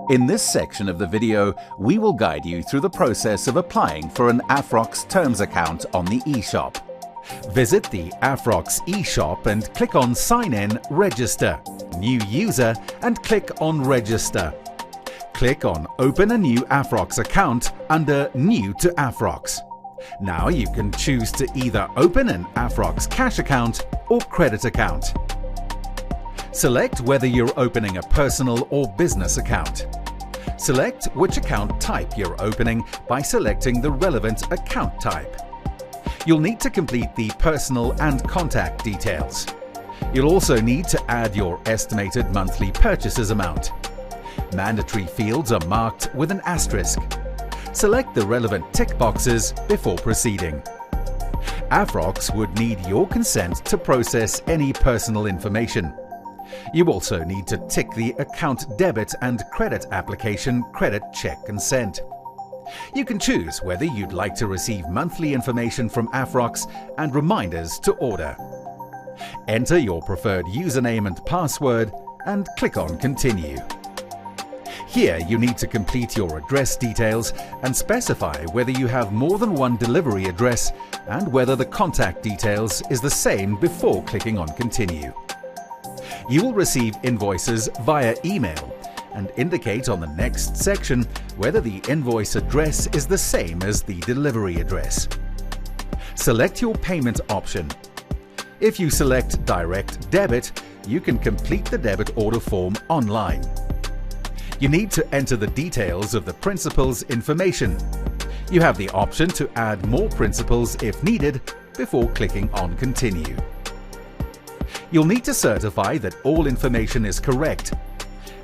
In this section of the video, we will guide you through the process of applying for an Afrox Terms account on the eShop. Visit the Afrox eShop and click on Sign In, Register, New User and click on Register. Click on Open a new Afrox account under New to Afrox. Now you can choose to either open an Afrox cash account or credit account. Select whether you're opening a personal or business account. Select which account type you're opening by selecting the relevant account type. You'll need to complete the personal and contact details. You'll also need to add your estimated monthly purchases amount. Mandatory fields are marked with an asterisk. Select the relevant tick boxes before proceeding. Afrox would need your consent to process any personal information. You also need to tick the Account Debit and Credit Application Credit Check Consent. You can choose whether you'd like to receive monthly information from Afrox and reminders to order. Enter your preferred username and password and click on Continue. Here you need to complete your address details and specify whether you have more than one delivery address and whether the contact details is the same before clicking on Continue. You will receive invoices via email and indicate on the next section whether the invoice address is the same as the delivery address. Select your payment option. If you select Direct Debit, you can complete the debit order form online. You need to enter the details of the principal's information. You have the option to add more principals if needed before clicking on Continue. You'll need to certify that all information is correct.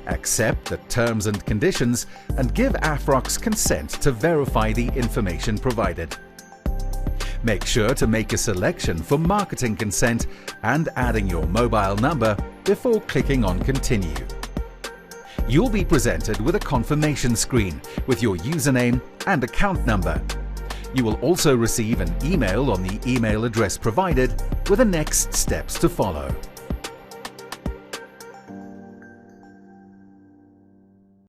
Accept the terms and conditions and give Afrox consent to verify the information provided. Make sure to make a selection for marketing consent and adding your mobile number before clicking on Continue. You'll be presented with a confirmation screen with your username and account number. You will also receive an email on the email address provided with the next steps to follow.